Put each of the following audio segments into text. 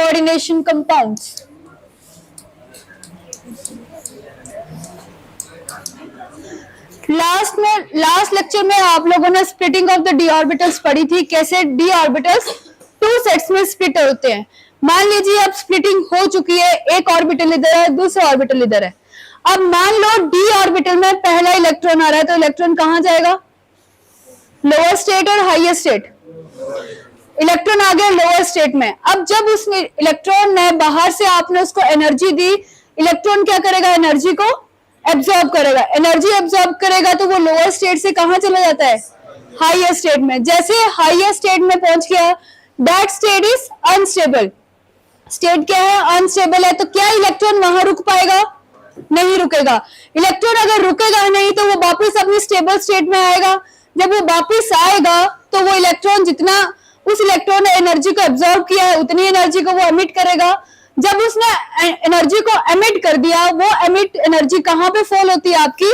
coordination compounds. Last lecture में आप लोगों ने splitting of the D orbitals पढ़ी थी, कैसे डी ऑर्बिटल्स टू सेट्स में स्प्लिट होते हैं। मान लीजिए अब स्प्लिटिंग हो चुकी है, एक ऑर्बिटल इधर है, दूसरा ऑर्बिटल इधर है। अब मान लो डी ऑर्बिटल में पहला इलेक्ट्रॉन आ रहा है, तो इलेक्ट्रॉन कहां जाएगा? लोअर स्टेट और हाईएस्ट स्टेट। इलेक्ट्रॉन आ गया लोअर स्टेट में। अब जब उस इलेक्ट्रॉन ने बाहर से आपने उसको एनर्जी दी, इलेक्ट्रॉन क्या करेगा? एनर्जी को एब्जॉर्ब करेगा। एनर्जी एब्जॉर्ब करेगा तो वो लोअर स्टेट से कहां चला जाता है? हाईएस्ट स्टेट में। जैसे हाईएस्ट स्टेट में पहुंच गया, that state is unstable. State क्या है? अनस्टेबल है। तो क्या इलेक्ट्रॉन वहां रुक पाएगा? नहीं रुकेगा। इलेक्ट्रॉन अगर रुकेगा नहीं तो वो वापस अपनी स्टेबल स्टेट में आएगा। जब वो वापस आएगा तो वो इलेक्ट्रॉन जितना उस इलेक्ट्रॉन ने एनर्जी को एब्जॉर्ब किया है उतनी एनर्जी को वो एमिट करेगा। जब उसने एनर्जी को एमिट कर दिया, वो एमिट एनर्जी कहां पे फॉल होती है? आपकी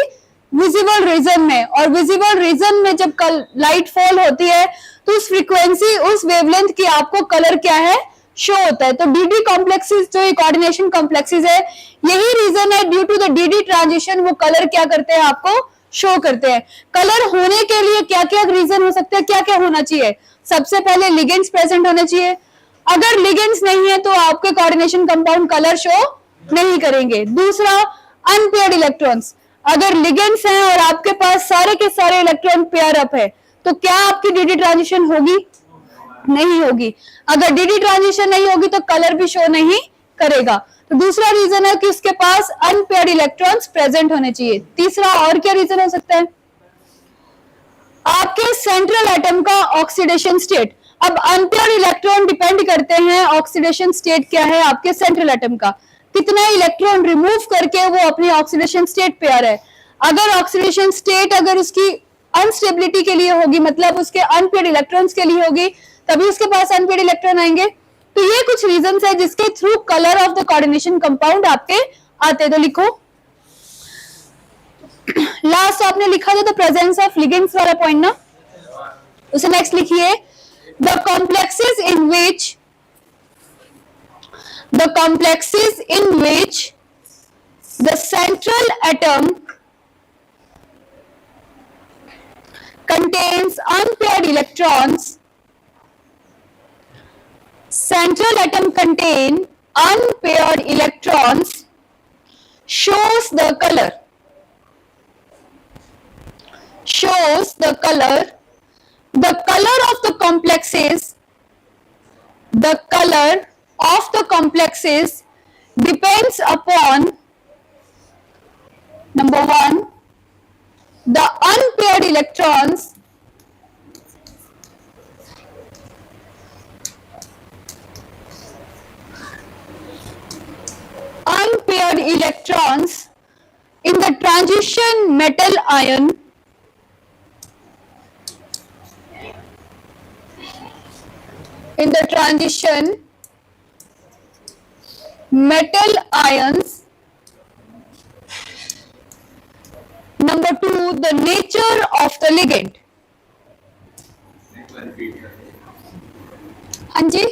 विजिबल रीजन में। और विजिबल रीजन में जब लाइट फॉल होती है तो उस फ्रीक्वेंसी, उस वेवलेंथ की आपको कलर क्या है? शो होता है। तो डीडी कॉम्प्लेक्सेस जो कोऑर्डिनेशन कॉम्प्लेक्सेस है, यही रीजन है due to the DD transition वो कलर क्या करते हैं? आपको शो करते हैं। कलर होने के लिए क्या क्या रीजन हो सकते हैं? क्या क्या होना चाहिए? सबसे पहले लिगेंड्स प्रेजेंट होने चाहिए। अगर लिगेंड्स नहीं है तो आपके कोऑर्डिनेशन कंपाउंड कलर शो नहीं करेंगे। दूसरा, अनपेयर्ड इलेक्ट्रॉन्स। अगर लिगेंड्स हैं और आपके पास सारे के सारे इलेक्ट्रॉन पेयर अप है तो क्या आपकी डीडी ट्रांजिशन होगी? नहीं होगी। अगर डीडी ट्रांजिशन नहीं होगी तो कलर भी शो नहीं करेगा। तो दूसरा रीजन है कि उसके पास अनपेयर्ड इलेक्ट्रॉन्स प्रेजेंट होने चाहिए। तीसरा और क्या रीजन हो सकता है? आपके सेंट्रल एटम का ऑक्सीडेशन स्टेट। अब अनपेयर्ड इलेक्ट्रॉन डिपेंड करते हैं ऑक्सीडेशन स्टेट क्या है आपके सेंट्रल एटम का, कितने इलेक्ट्रॉन रिमूव करके वो अपनी ऑक्सीडेशन स्टेट पे आ रहा है। अगर ऑक्सीडेशन स्टेट अगर उसकी अनस्टेबिलिटी के लिए होगी, मतलब उसके अनपेयर्ड इलेक्ट्रॉन्स के लिए होगी, तभी उसके पास अनपेयर्ड इलेक्ट्रॉन आएंगे। तो ये कुछ रीजंस है जिसके through colour of the coordination compound आपके आते। तो लिखो, लास्ट आपने लिखा था द प्रेजेंस ऑफ लिगेंड्स वाला पॉइंट ना, उसे नेक्स्ट लिखिए। The complexes in which the central atom contains unpaired electrons. Central atom contain unpaired electrons shows the color. The color of the complexes. The color of the complexes depends upon number 1, the unpaired electrons in the transition metal ion ions. Number 2, the nature of the ligand. हाँ जी,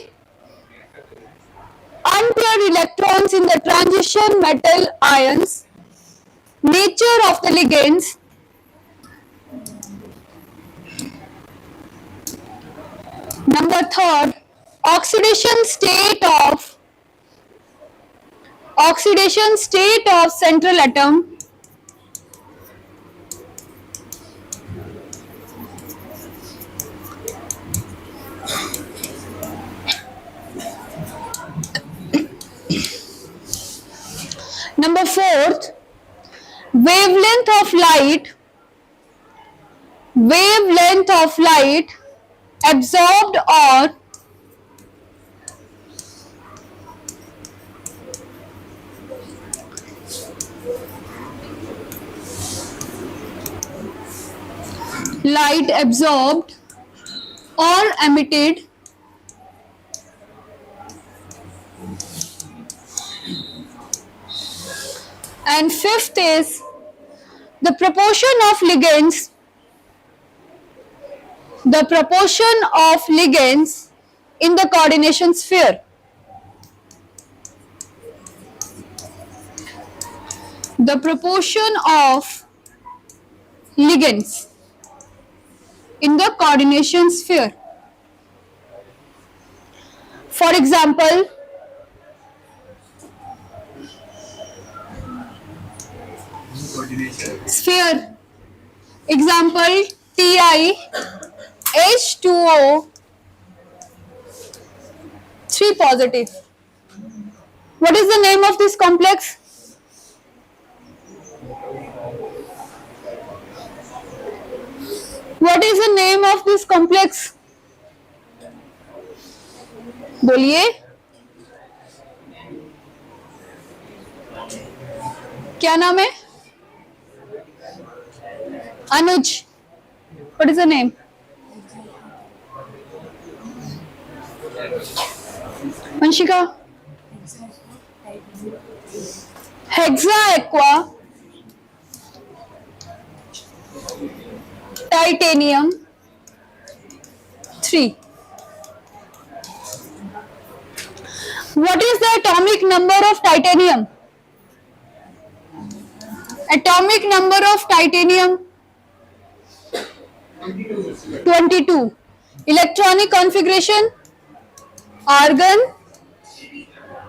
unpaired electrons in the transition metal ions, nature of the ligands, number 3rd, oxidation state of central atom, number 4th, wavelength of light absorbed or emitted and 5th is the proportion of ligands in the coordination sphere. the proportion of ligands in the coordination sphere. For example, sphere. Example, Ti H2O 3 positive. What is the name of this complex? What is the name of this complex? बोलिए, क्या नाम है? Anuj. What is the name? Vanshika. Hexaaqua titanium 3. What is the atomic number of titanium? Atomic number of titanium 22. Electronic configuration argon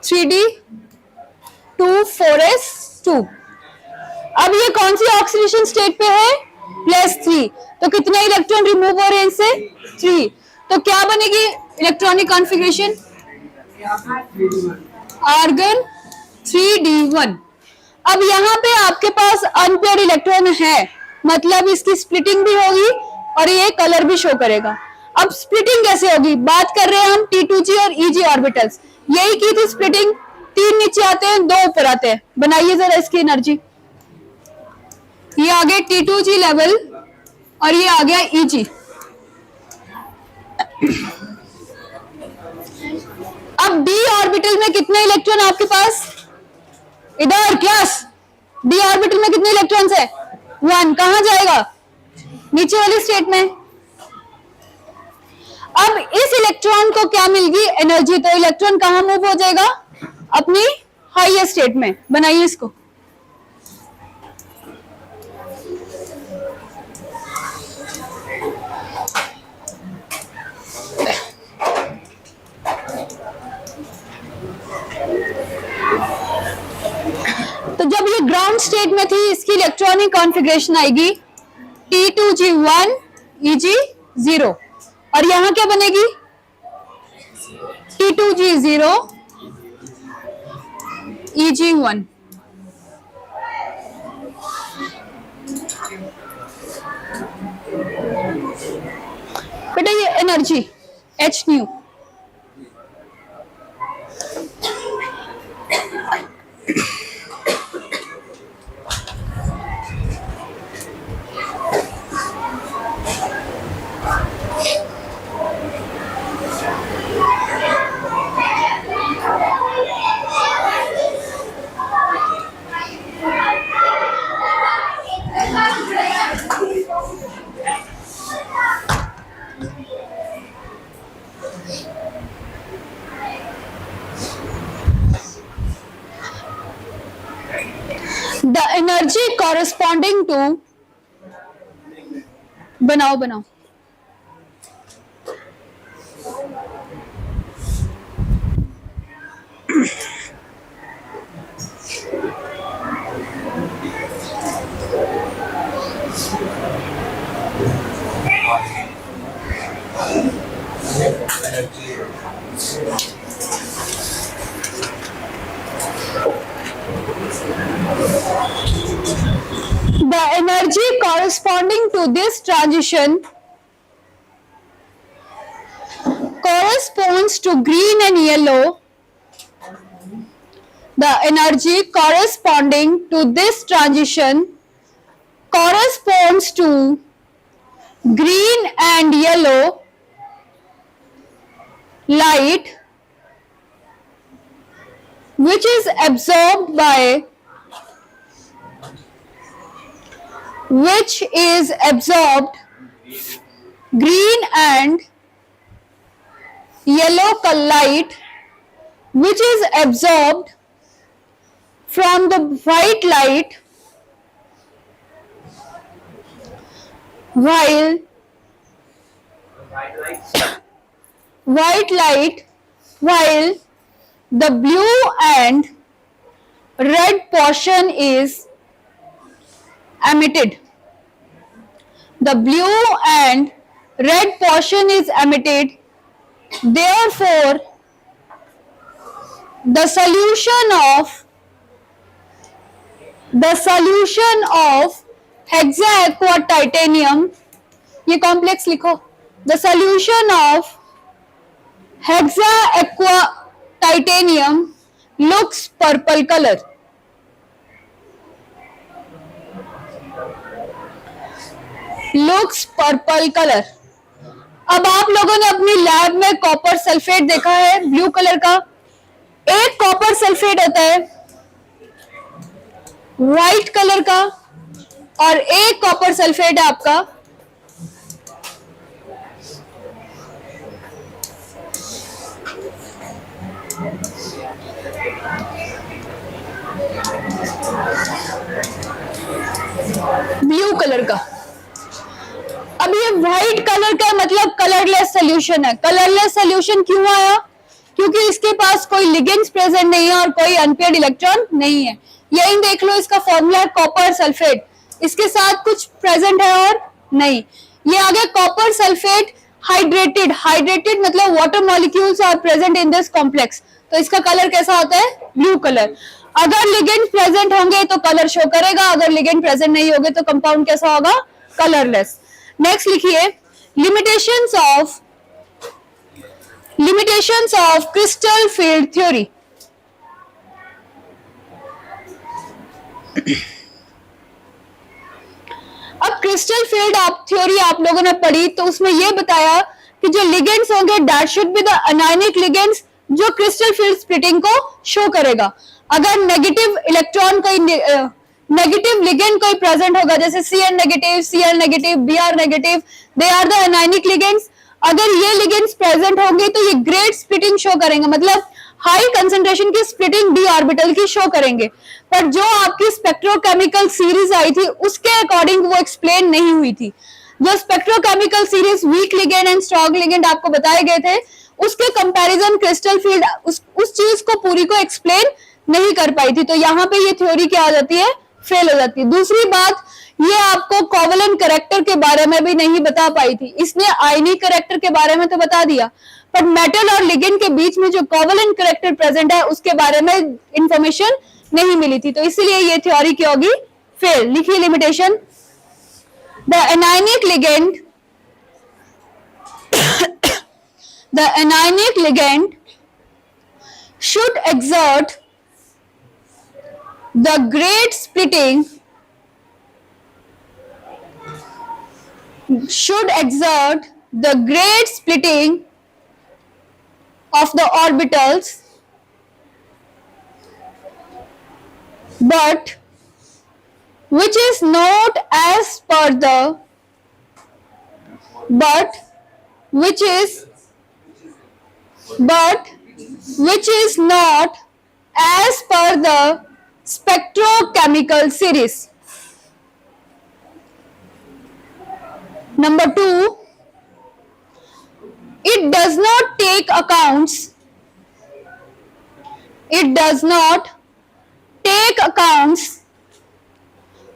3d 2 4s2. अब ये कौन सी oxidation state पे है? +3. तो कितने इलेक्ट्रॉन रिमूव हो रहे हैं इनसे? 3. तो क्या बनेगी इलेक्ट्रॉनिक कॉन्फ़िगरेशन? Argon 3d1. अब यहाँ पे आपके पास अनपेयर्ड इलेक्ट्रॉन है, मतलब इसकी स्प्लिटिंग भी होगी और ये कलर भी शो करेगा. अब स्प्लिटिंग कैसे होगी? बात कर रहे हैं हम T2G और EG ऑर्बिटल्स. यही की थी स्प्लिटिंग. 3 नीचे आते हैं, 2 ऊपर आते हैं. बनाइए जरा इसकी एनर्जी. ये आ गया T2G लेवल और ये आ गया EG. अब d ऑर्बिटल में कितने इलेक्ट्रॉन आपके पास? इधर क्लास d ऑर्बिटल में कितने इलेक्ट्रॉन्स है? 1. कहां जाएगा? नीचे वाली स्टेट में. अब इस इलेक्ट्रॉन को क्या मिल गई? एनर्जी. तो इलेक्ट्रॉन कहां मूव हो जाएगा? अपनी हाईएस्ट स्टेट में. बनाइए इसको. तो जब ये ग्राउंड स्टेट में थी, इसकी इलेक्ट्रॉनिक कॉन्फ़िगरेशन आएगी T2G1 EG0. और यहां क्या बनेगी? T2G0 EG1. बेटा ये energy H new. The energy corresponding to बनाओ The energy corresponding to this transition corresponds to green and yellow. The energy corresponding to this transition corresponds to green and yellow light, which is absorbed by green and yellow light, which is absorbed from the white light while white light, while the blue and red portion is emitted. The blue and red portion is emitted. Therefore, the solution of hexaaqua titanium, ये complex लिखो, the solution of hexaaqua titanium looks purple color. Looks purple color. अब आप लोगों ने अपनी lab में copper sulphate देखा है ब्लू कलर का. एक कॉपर सल्फेट होता है व्हाइट कलर का और एक कॉपर सल्फेट है आपका ब्लू कलर का. अब ये व्हाइट कलर का मतलब कलरलेस सोल्यूशन है. कलरलेस सोल्यूशन क्यों आया? क्योंकि इसके पास कोई लिगेंड्स प्रेजेंट नहीं है और कोई अनपेयर्ड इलेक्ट्रॉन नहीं है. यही देख लो, इसका फॉर्मूला है कॉपर सल्फेट, इसके साथ कुछ प्रेजेंट है और नहीं. ये आ गया कॉपर सल्फेट हाइड्रेटेड. हाइड्रेटेड मतलब water molecules are present in this complex. तो इसका कलर कैसा होता है? Blue colour. अगर लिगेंड प्रेजेंट होंगे तो कलर शो करेगा, अगर लिगेंड प्रेजेंट नहीं होंगे तो कंपाउंड कैसा होगा? कलरलेस. नेक्स्ट लिखिए limitations of crystal field theory. अब क्रिस्टल फील्ड थ्योरी आप लोगों ने पढ़ी तो उसमें यह बताया कि जो लिगेंड्स होंगे that should be the anionic ligands जो क्रिस्टल फील्ड स्प्लिटिंग को शो करेगा. अगर नेगेटिव इलेक्ट्रॉन कोई नेगेटिव लिगेंड कोई प्रेजेंट होगा जैसे Cn negative, Cl negative, Br negative, they are the anionic ligands. अगर ये लिगेंड्स प्रेजेंट होंगे तो ये ग्रेट स्प्लिटिंग शो करेंगे, मतलब हाई कंसंट्रेशन की स्प्लिटिंग डी ऑर्बिटल की शो करेंगे. पर जो आपकी स्पेक्ट्रोकेमिकल सीरीज आई थी उसके अकॉर्डिंग वो एक्सप्लेन नहीं हुई थी. जो spectrochemical series week ligand and strong ligand आपको बताए गए थे उसके कंपैरिजन क्रिस्टल फील्ड उस चीज को पूरी को एक्सप्लेन नहीं कर पाई थी. तो यहाँ पे ये थ्योरी क्या हो जाती है? फेल हो जाती है. दूसरी बात, ये आपको कोवेलेंट कैरेक्टर के बारे में भी नहीं बता पाई थी. इसने आयनिक कैरेक्टर के बारे में तो बता दिया पर मेटल और लिगेंड के बीच में जो कोवेलेंट कैरेक्टर प्रेजेंट है उसके बारे में इंफॉर्मेशन नहीं मिली थी. तो इसीलिए ये थ्योरी क्या होगी? फेल. लिखिए limitation. The anionic ligand should exert the great splitting of the orbitals, but which is not as per the which is not as per the spectrochemical series. Number 2, it does not take accounts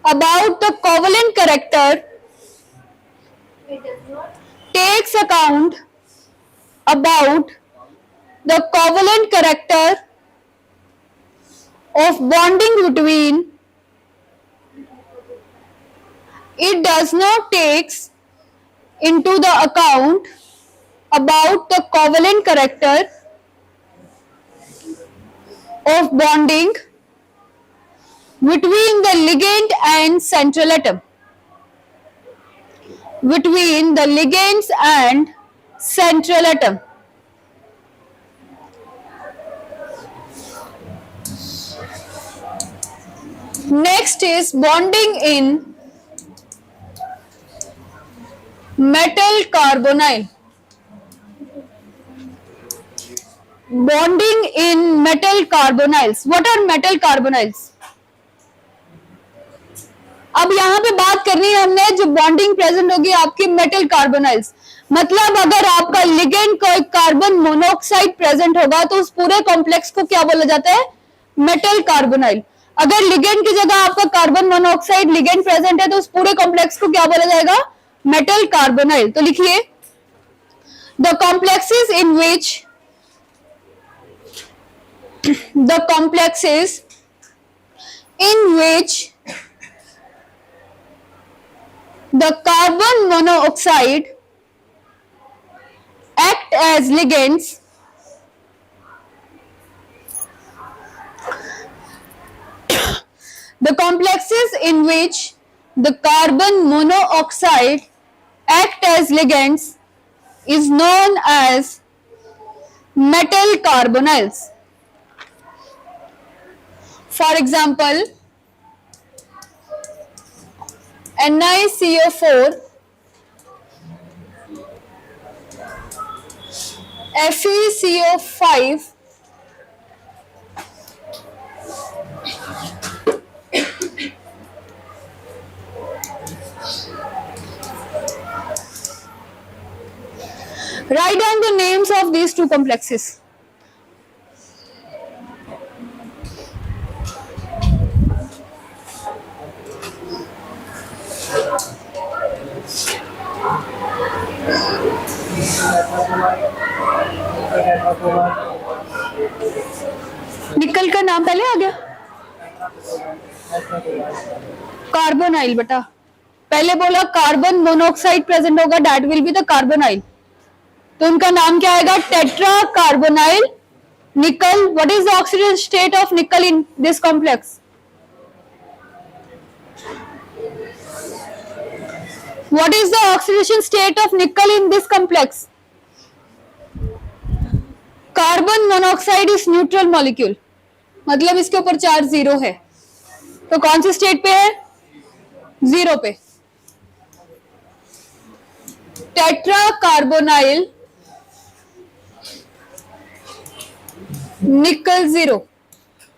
about the covalent character. Takes account about the covalent character of bonding between. It does not takes into the account about the covalent character of bonding between the ligand and central atom. Between the ligands and central atom. Next is bonding in metal carbonyl. Bonding in metal carbonyls. What are metal carbonyls? अब यहाँ पे बात करनी है हमने जो bonding present होगी आपकी मेटल कार्बोनाइल्स, मतलब अगर आपका लिगेंड कोई कार्बन मोनोऑक्साइड प्रेजेंट होगा तो उस पूरे कॉम्प्लेक्स को क्या बोला जाता है, मेटल कार्बोनाइल। अगर लिगेंड की जगह आपका कार्बन मोनोऑक्साइड लिगेंड प्रेजेंट है तो उस पूरे कॉम्प्लेक्स को क्या बोला जाएगा, मेटल कार्बोनाइल। तो लिखिए the complexes in which the complexes in which the carbon monoxide act as ligands the complexes in which the carbon monoxide act as ligands is known as metal carbonyls. For example, NiCO4, FeCO5, write down the names of these two complexes. निकल का नाम पहले आ गया, carbonyl बेटा, पहले बोला carbon monoxide present होगा, that will be the carbonyl, तो उनका नाम क्या आएगा, टेट्रा कार्बोनाइल निकल। What is the oxidation state of निकल इन this complex, what is the oxidation state of nickel in this complex, carbon monoxide is neutral molecule, मतलब इसके ऊपर चार्ज जीरो है, तो कौन सी स्टेट पे है, जीरो पे। टेट्रा कार्बोनाइल निकल जीरो।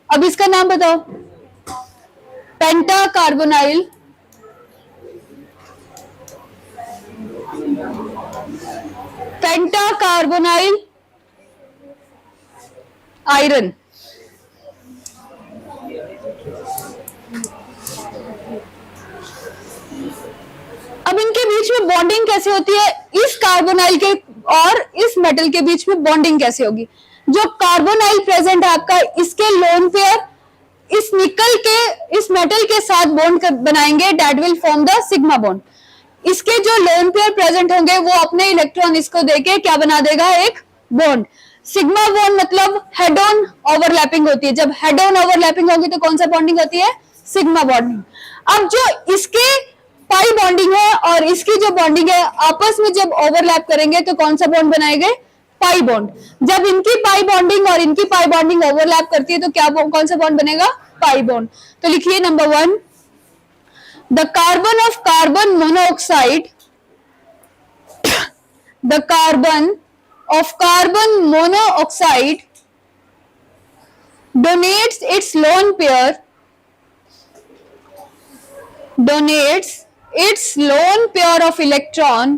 अब इसका नाम बताओ, पेंटा कार्बोनाइल पेंटा कार्बोनाइल आयरन। अब इनके बीच में बॉन्डिंग कैसे होती है, इस कार्बोनाइल के और इस मेटल के बीच में बॉन्डिंग कैसे होगी, जो कार्बोनाइल प्रेजेंट है आपका, इसके लोन पेयर इस निकल के इस मेटल के साथ बॉन्ड बनाएंगे, that will form the sigma bond. इसके जो लोन पेयर प्रेजेंट होंगे वो अपने इलेक्ट्रॉन इसको देके क्या बना देगा, एक बॉन्ड। सिग्मा बॉन्ड मतलब हेड ऑन ओवरलैपिंग होती है, जब हेड ऑन ओवरलैपिंग होगी तो कौन सा बॉन्डिंग होती है, सिग्मा बॉन्डिंग। अब जो इसके पाई बॉन्डिंग है और इसकी जो बॉन्डिंग है आपस में जब ओवरलैप करेंगे तो कौन सा बॉन्ड बनाएंगे, पाई बॉन्ड। जब इनकी पाई बॉन्डिंग और इनकी पाई बॉन्डिंग ओवरलैप करती है तो क्या कौन सा बॉन्ड बनेगा, पाई बॉन्ड। तो लिखिए number 1, the carbon of carbon monoxide, the carbon of carbon monoxide donates its lone pair of electron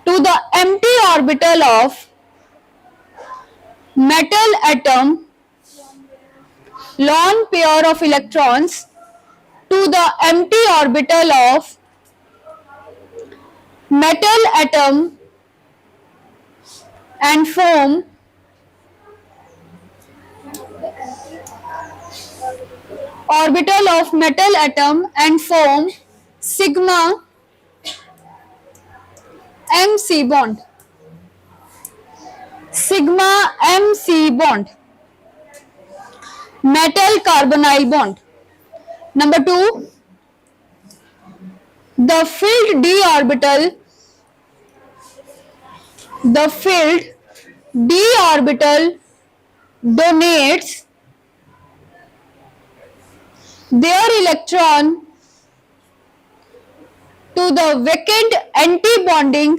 to the empty orbital of metal atom, lone pair of electrons to the empty orbital of metal atom and form orbital of metal atom and form sigma MC bond, sigma MC bond, metal carbonyl bond. Number 2, the filled d orbital donates their electron to the vacant antibonding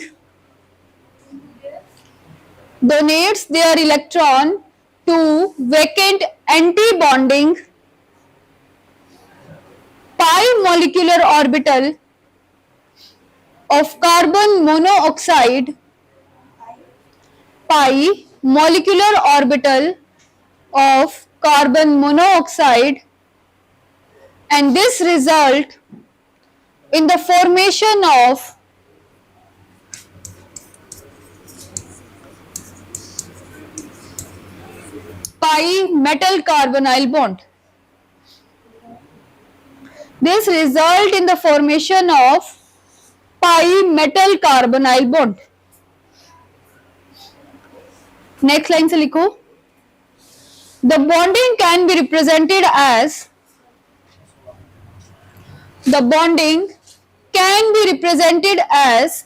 pi molecular orbital of carbon monoxide, pi molecular orbital of carbon monoxide, and this result in the formation of pi metal carbonyl bond. This result in the formation of pi metal carbonyl bond. Next line से लिखो, the bonding can be represented as, the bonding can be represented as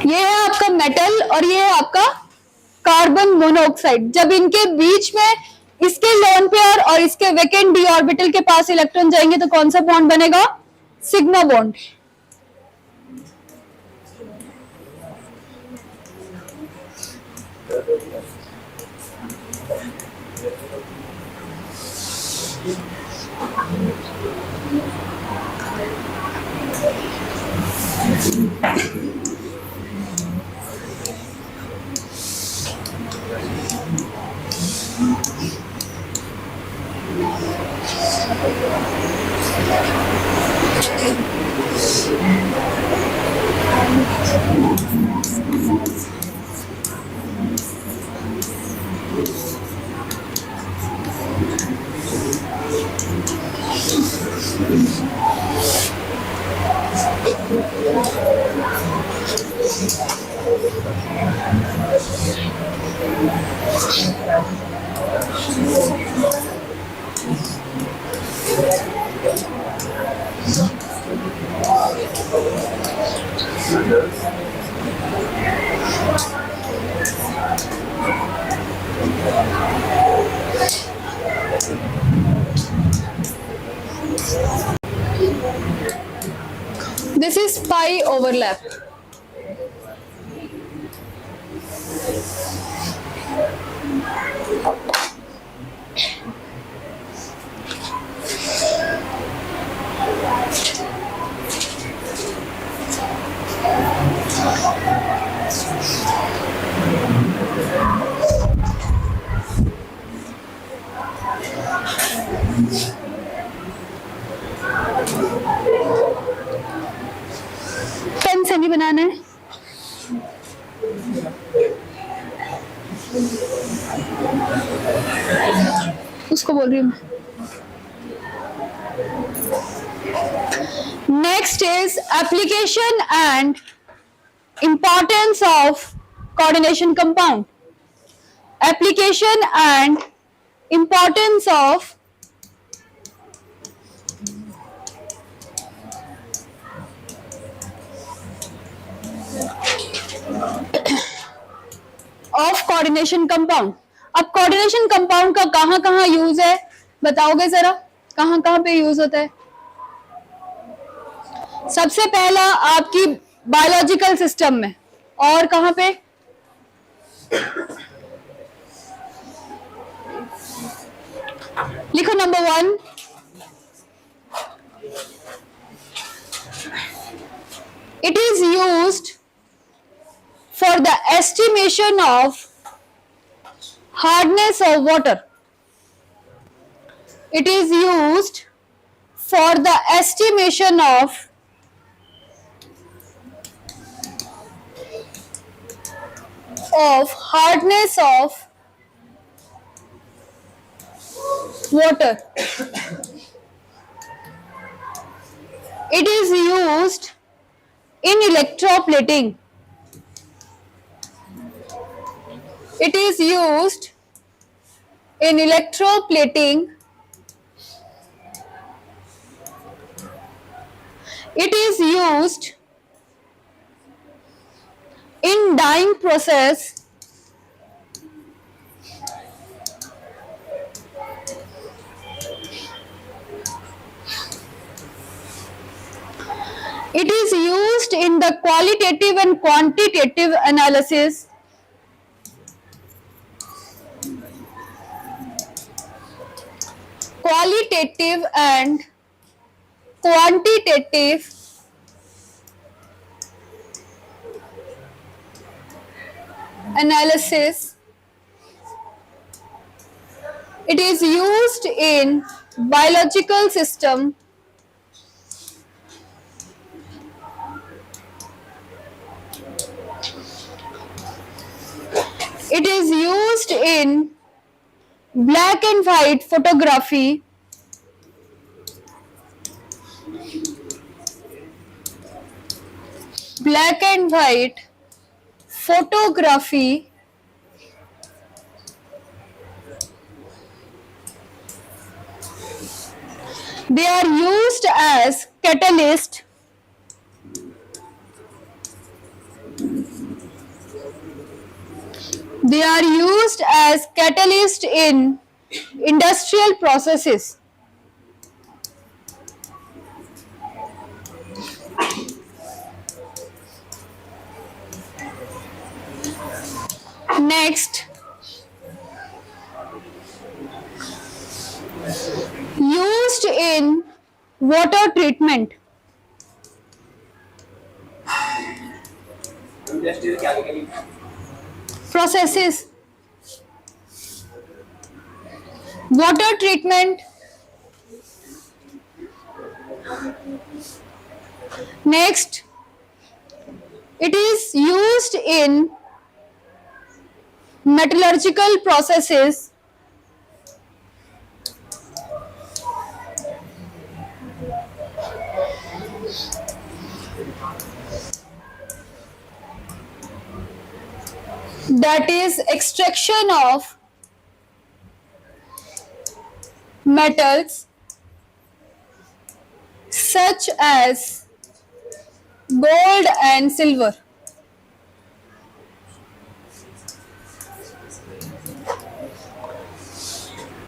ये है आपका metal और ये है आपका carbon monoxide. जब इनके बीच में इसके लोन पेयर और इसके वेकेंट डी ऑर्बिटल के पास इलेक्ट्रॉन जाएंगे तो कौन सा बॉन्ड बनेगा? Sigma bond. This is pi overlap. Pen से नहीं बनाना है। उसको बोल रही हूँ मैं। Next is application and importance of coordination compound. Application and importance of coordination compound. अब कोऑर्डिनेशन कंपाउंड का कहां कहां यूज है बताओगे जरा, कहां कहां पे यूज होता है? सबसे पहला आपकी बायोलॉजिकल सिस्टम में, और कहां पे? लिखो number 1, it is used for the estimation of hardness of water. It is used for the estimation of hardness of water. It is used in electroplating. It is used in electroplating. It is used in dyeing process. It is used in the qualitative and quantitative analysis. Qualitative and quantitative analysis. It is used in biological system. It is used in black and white photography. Black and white photography. They are used as catalyst. They are used as catalyst in industrial processes. Next, used in water treatment. Processes. Water treatment. Next, it is used in metallurgical processes. That is extraction of metals such as gold and silver.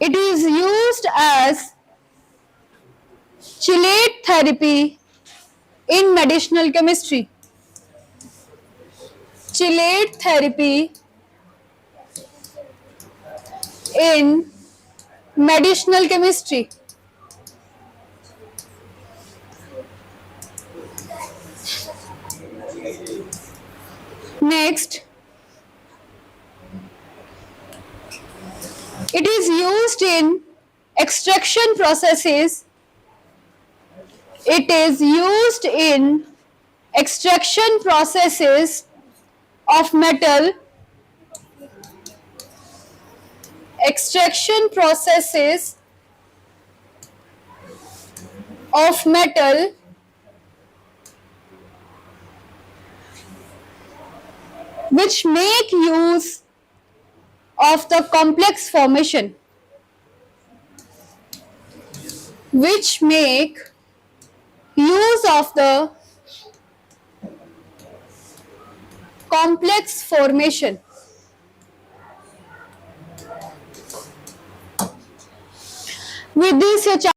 It is used as chelate therapy in medicinal chemistry. Chelate therapy in medicinal chemistry. Next, it is used in extraction processes. It is used in extraction processes of metal. Extraction processes of metal which make use of the complex formation. Which make use of the complex formation. With this, your